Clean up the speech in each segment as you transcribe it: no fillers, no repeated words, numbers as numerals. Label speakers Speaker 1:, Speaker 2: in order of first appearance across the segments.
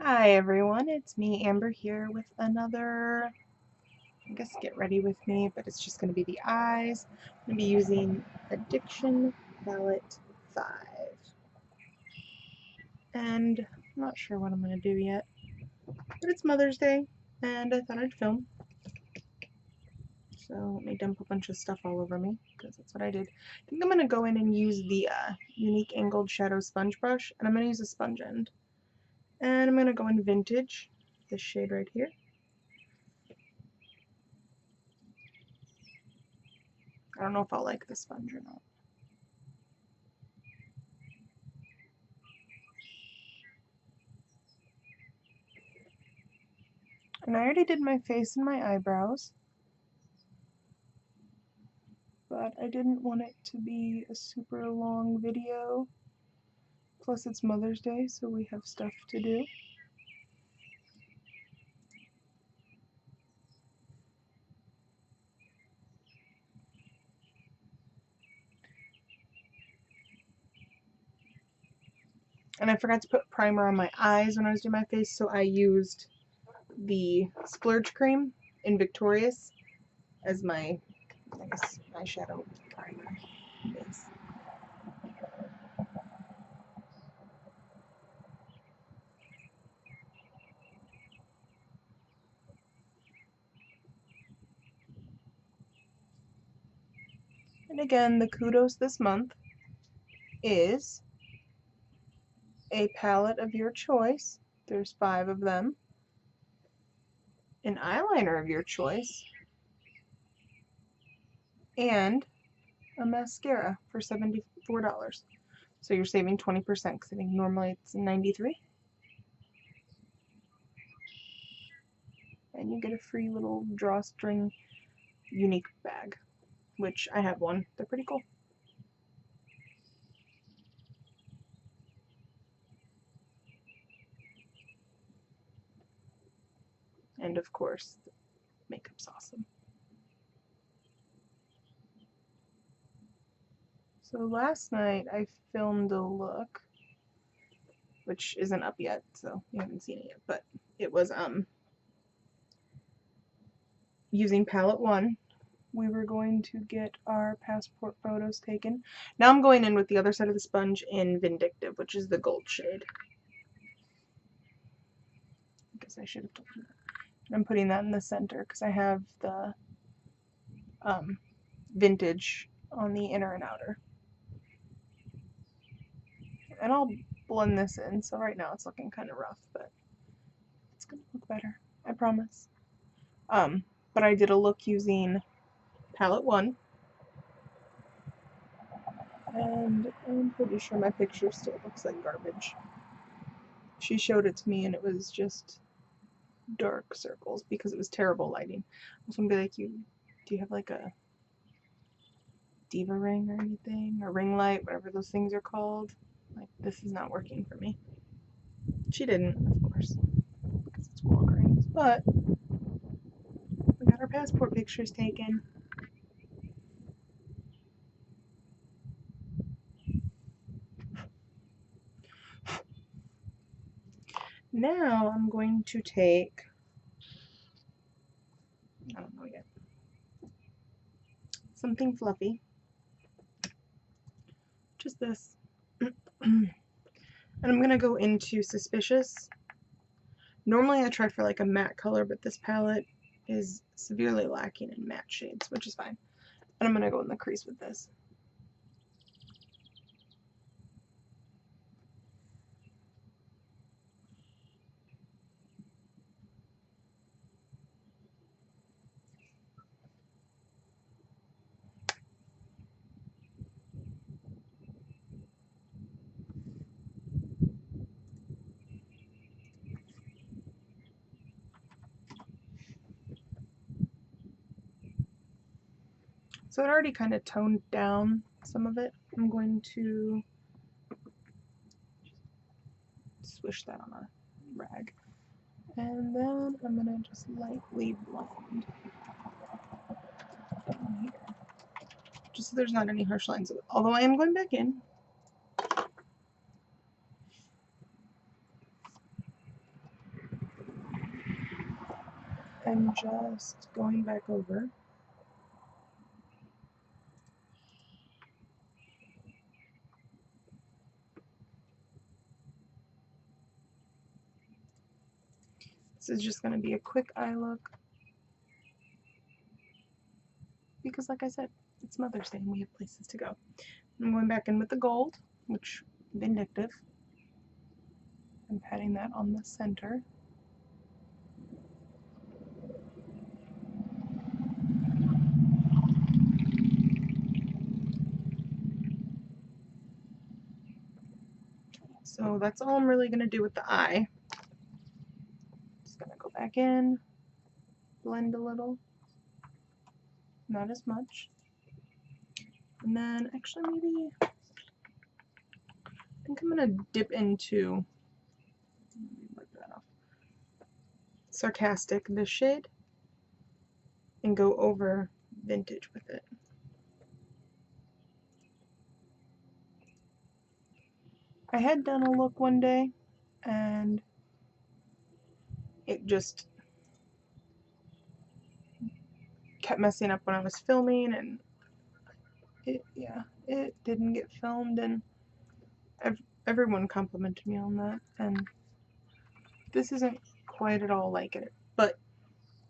Speaker 1: Hi everyone, it's me Amber here with another, I guess get ready with me, but it's just going to be the eyes. I'm going to be using Addiction Palette 5. And I'm not sure what I'm going to do yet, but it's Mother's Day and I thought I'd film. So let me dump a bunch of stuff all over me, because that's what I did. I think I'm going to go in and use the Unique Angled Shadow Sponge Brush, and I'm going to use a sponge end. And I'm going to go in Vintage, this shade right here. I don't know if I'll like the sponge or not. And I already did my face and my eyebrows, but I didn't want it to be a super long video. Plus it's Mother's Day, so we have stuff to do. And I forgot to put primer on my eyes when I was doing my face, so I used the Splurge Cream in Victorious as my, I guess, eyeshadow primer base. And again, the kudos this month is a palette of your choice. There's 5 of them. An eyeliner of your choice. And a mascara for $74. So you're saving 20% because I think normally it's $93. And you get a free little drawstring unique bag, which I have one. They're pretty cool. And of course, the makeup's awesome. So last night I filmed a look, which isn't up yet, so you haven't seen it yet, but it was using palette 1. We were going to get our passport photos taken. Now I'm going in with the other side of the sponge in Vindictive, which is the gold shade. I guess I should have told you that. I'm putting that in the center because I have the Vintage on the inner and outer. And I'll blend this in, so right now it's looking kind of rough, but it's going to look better, I promise. But I did a look using palette 1. And I'm pretty sure my picture still looks like garbage. She showed it to me and it was just dark circles because it was terrible lighting. I was gonna be like, do you have like a diva ring or anything? Or ring light, whatever those things are called? Like, this is not working for me. She didn't, of course, because it's Walgreens. But we got our passport pictures taken. Now I'm going to take, I don't know yet, something fluffy. Just this. And I'm going to go into Suspicious. Normally I try for like a matte color, but this palette is severely lacking in matte shades, which is fine. And I'm going to go in the crease with this. So it already kind of toned down some of it. I'm going to swish that on a rag. And then I'm going to just lightly blend down here. Just so there's not any harsh lines. Although I am going back in. I'm just going back over. This is just going to be a quick eye look because, like I said, it's Mother's Day and we have places to go. I'm going back in with the gold, which vindictive. I'm patting that on the center. So that's all I'm really going to do with the eye. Just going to go back in, blend a little, not as much. And then actually maybe, I think I'm going to dip into, wipe that off, Sarcastic, this shade, and go over Vintage with it. I had done a look one day and it just kept messing up when I was filming, and it didn't get filmed, and everyone complimented me on that, and this isn't quite at all like it, but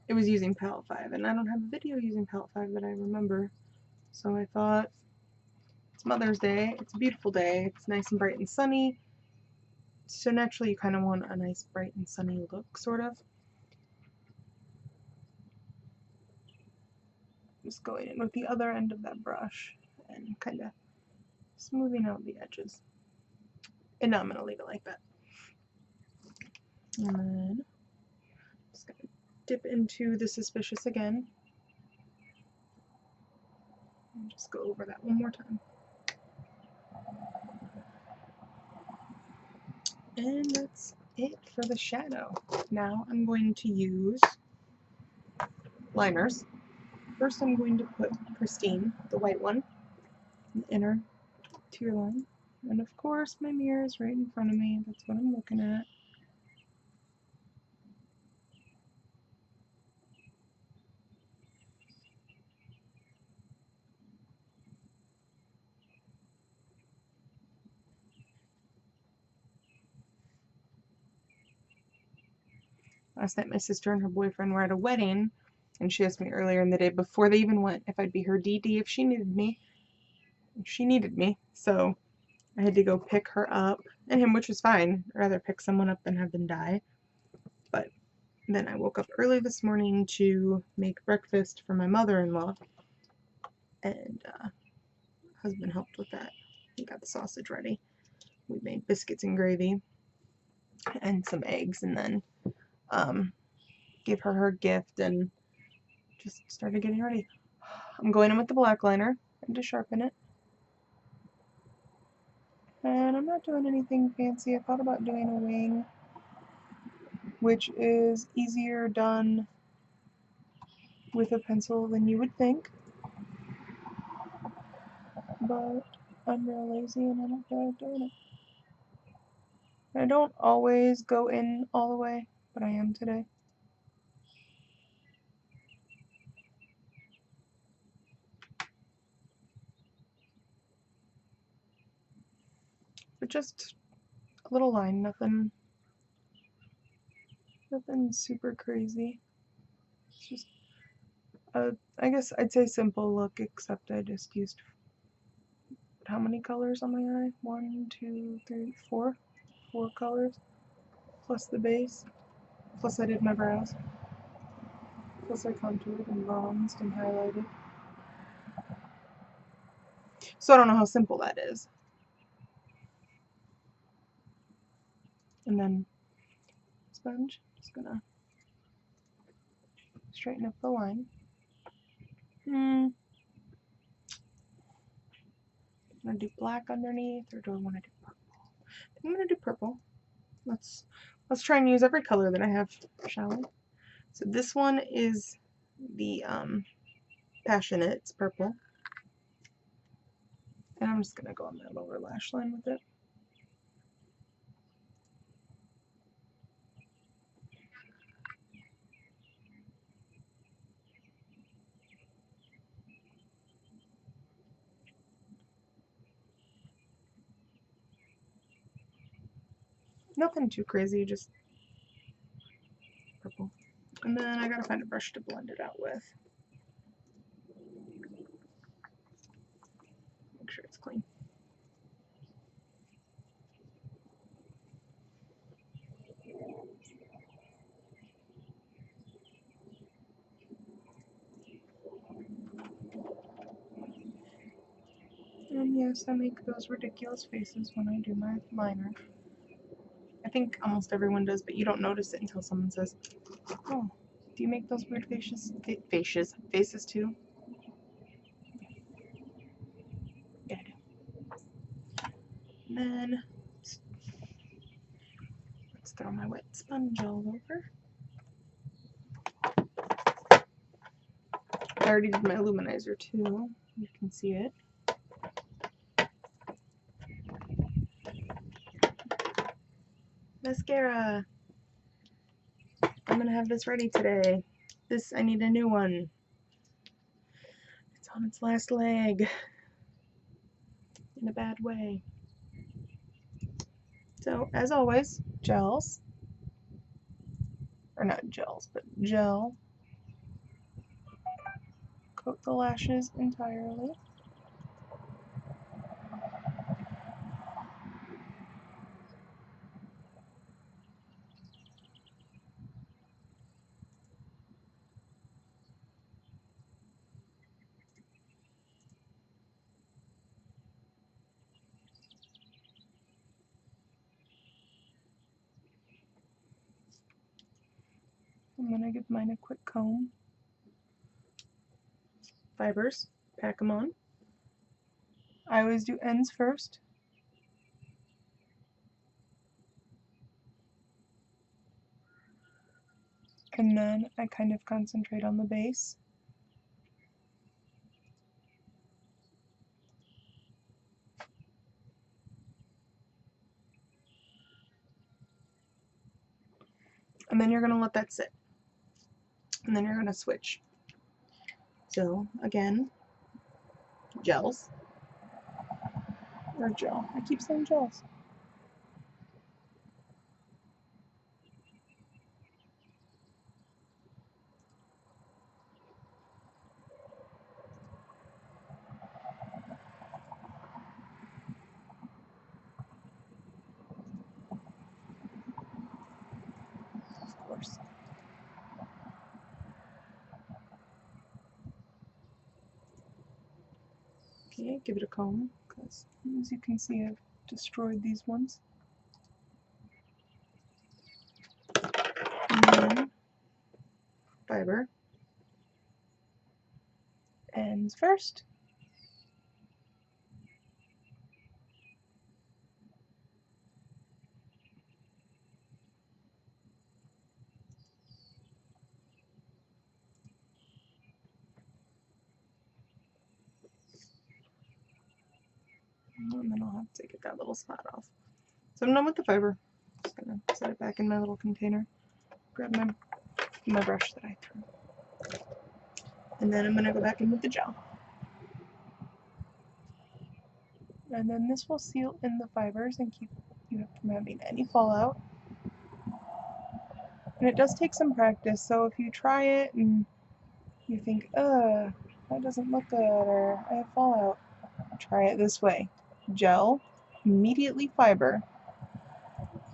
Speaker 1: it was using Palette 5, and I don't have a video using Palette 5 that I remember, so I thought, it's Mother's Day, it's a beautiful day, it's nice and bright and sunny, so naturally you kind of want a nice bright and sunny look, sort of. Just going in with the other end of that brush and kind of smoothing out the edges. And now I'm going to leave it like that. And then I'm just going to dip into the Suspicious again. And just go over that one more time. And that's it for the shadow. Now I'm going to use liners. First I'm going to put Pristine, the white one, in the inner tear line. And of course my mirror is right in front of me. That's what I'm looking at. Last night my sister and her boyfriend were at a wedding, and she asked me earlier in the day before they even went if I'd be her DD if she needed me. She needed me, so I had to go pick her up, and him, which was fine. I'd rather pick someone up than have them die. But then I woke up early this morning to make breakfast for my mother-in-law, and husband helped with that. He got the sausage ready. We made biscuits and gravy and some eggs, and then gave her her gift and just started getting ready. I'm going in with the black liner and to sharpen it. And I'm not doing anything fancy. I thought about doing a wing, which is easier done with a pencil than you would think. But I'm real lazy and I don't feel like doing it. I don't always go in all the way, but I am today. But just a little line, nothing super crazy. It's just I guess I'd say simple look, except I just used how many colors on my eye? 1, 2, 3, 4. 4 colors plus the base. Plus I did my brows. Plus I contoured and bronzed and highlighted. So I don't know how simple that is. And then sponge, just gonna straighten up the line. I'm gonna do black underneath, or do I want to do purple? I'm gonna do purple. Let's try and use every color that I have, shall we? So this one is the Passionate, it's purple. And I'm just gonna go on that lower lash line with it. Nothing too crazy, just purple. And then I gotta find a brush to blend it out with. Make sure it's clean. And yes, I make those ridiculous faces when I do my liner. I think almost everyone does, but you don't notice it until someone says, "Oh, do you make those weird faces too?" Yeah, I do. And then let's throw my wet sponge all over. I already did my luminizer too. You can see it. Mascara. I'm gonna have this ready today. I need a new one. It's on its last leg. In a bad way. So, as always, gels. Or not gels, but gel. Coat the lashes entirely. I'm gonna give mine a quick comb. Fibers, pack them on. I always do ends first. And then I kind of concentrate on the base. And then you're gonna let that sit. And then you're gonna switch. So, again, gels. Or gel. I keep saying gels. Of course. Okay, give it a comb, because as you can see, I've destroyed these ones. And then fiber. Ends first. And then I'll have to get that little spot off. So I'm done with the fiber. Just gonna set it back in my little container. Grab my brush that I threw. And then I'm gonna go back in with the gel. And then this will seal in the fibers and keep you from having any fallout. And it does take some practice, so if you try it and you think, that doesn't look good, or I have fallout, try it this way. Gel, immediately fiber,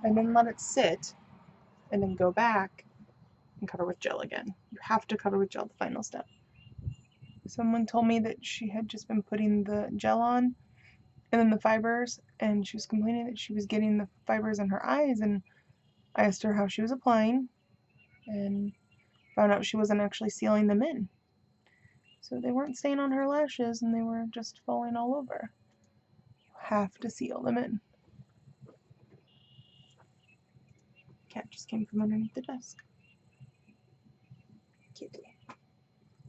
Speaker 1: and then let it sit, and then go back and cover with gel again. You have to cover with gel, the final step. Someone told me that she had just been putting the gel on and then the fibers, and she was complaining that she was getting the fibers in her eyes, and I asked her how she was applying and found out she wasn't actually sealing them in. So they weren't staying on her lashes and they were just falling all over. You have to seal them in. Cat just came from underneath the desk. Kitty.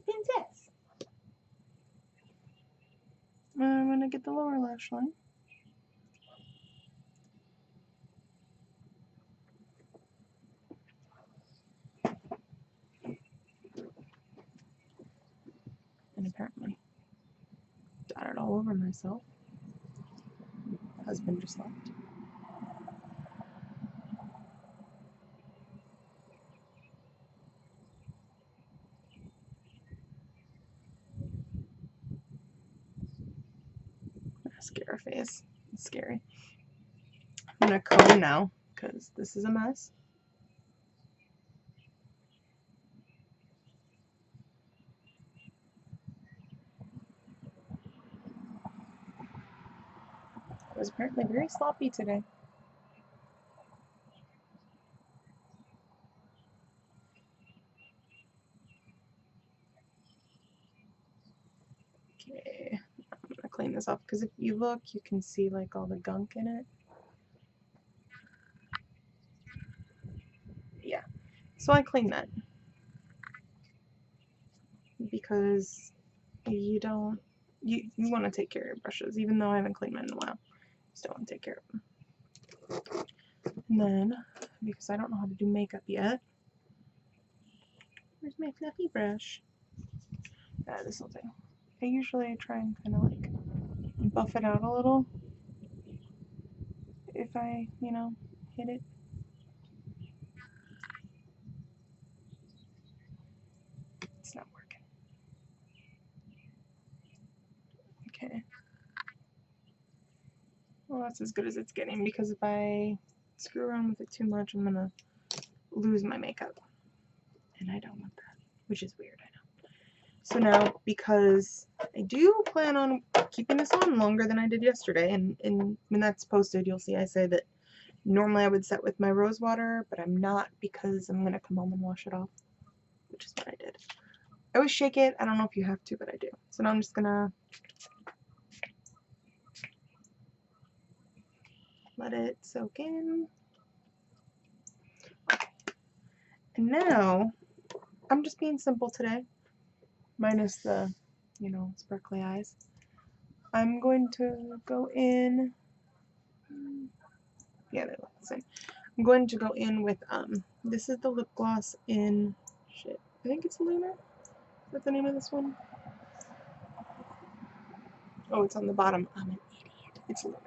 Speaker 1: Princess. I'm gonna get the lower lash line. And apparently got it all over myself. My husband just left. mascara face. It's scary. I'm gonna comb now because this is a mess. I was apparently very sloppy today. Okay, I'm gonna clean this off because if you look, you can see like all the gunk in it. Yeah, so I clean that because you don't, you want to take care of your brushes, even though I haven't cleaned mine in a while. Still want to take care of them. And then, because I don't know how to do makeup yet, where's my fluffy brush? This will do. I usually try and kind of like buff it out a little if I, you know, hit it. It's not working. Okay. Well, that's as good as it's getting because if I screw around with it too much, I'm gonna lose my makeup. And I don't want that, which is weird, I know. So now, because I do plan on keeping this on longer than I did yesterday, and when that's posted, you'll see I say that normally I would set with my rose water, but I'm not because I'm gonna come home and wash it off, which is what I did. I always shake it. I don't know if you have to, but I do. So now I'm just gonna let it soak in. Okay. And now, I'm just being simple today, minus the, you know, sparkly eyes. I'm going to go in, yeah, they look the same. I'm going to go in with, this is the lip gloss in, shit, I think it's Lunar. Is that the name of this one? Oh, it's on the bottom. I'm an idiot. It's Lunar.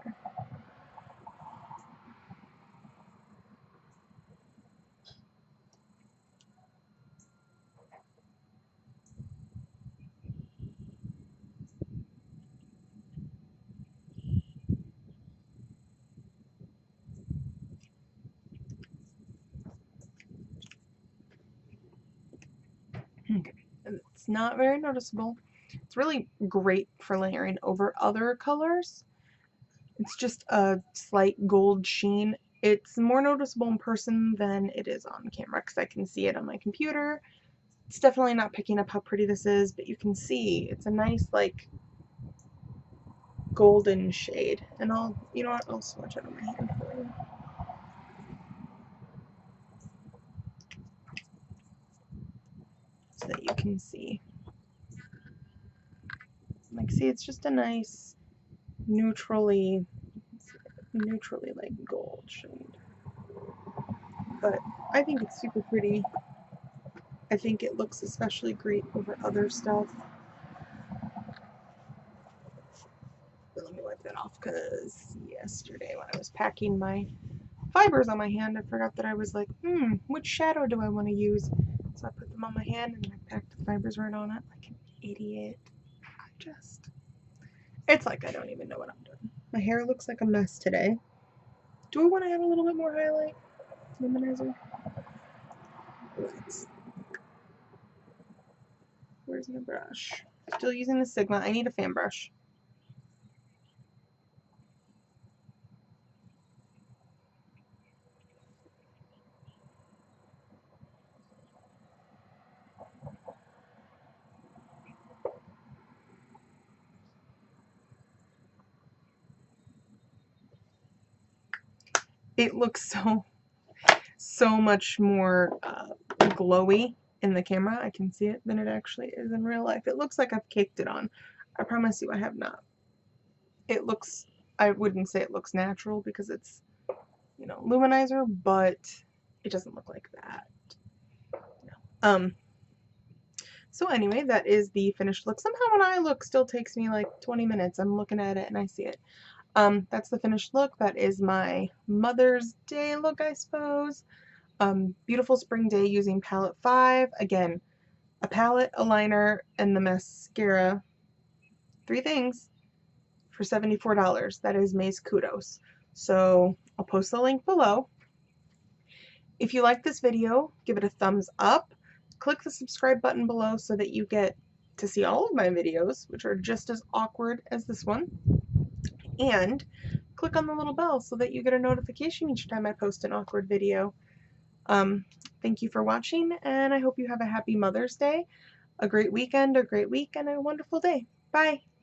Speaker 1: Okay. And it's not very noticeable. It's really great for layering over other colors. It's just a slight gold sheen. It's more noticeable in person than it is on camera because I can see it on my computer. It's definitely not picking up how pretty this is, but you can see it's a nice like golden shade. And I'll, you know what, I'll swatch it on my hand for you. So that you can see. Like, see, it's just a nice neutrally like gold shade. But I think it's super pretty. I think it looks especially great over other stuff. But let me wipe that off because yesterday when I was packing my fibers on my hand, I forgot that I was like, which shadow do I want to use? So I put them on my hand and I packed the fibers right on it like an idiot. It's like I don't even know what I'm doing. My hair looks like a mess today. Do I want to add a little bit more highlight? Luminizer? Where's my brush? Still using the Sigma. I need a fan brush. It looks so much more glowy in the camera. I can see it than it actually is in real life. It looks like I've caked it on. I promise you I have not. It looks, I wouldn't say it looks natural because it's, you know, luminizer, but it doesn't look like that. No. So anyway, that is the finished look. Somehow when I look still takes me like 20 minutes. I'm looking at it and I see it. That's the finished look. That is my Mother's Day look, I suppose. Beautiful spring day using palette 5. Again, a palette, a liner, and the mascara. 3 things for $74. That is May's kudos. So I'll post the link below. If you like this video, give it a thumbs up. Click the subscribe button below so that you get to see all of my videos, which are just as awkward as this one. And click on the little bell so that you get a notification each time I post an awkward video. Thank you for watching, and I hope you have a happy Mother's Day, a great weekend, a great week, and a wonderful day. Bye!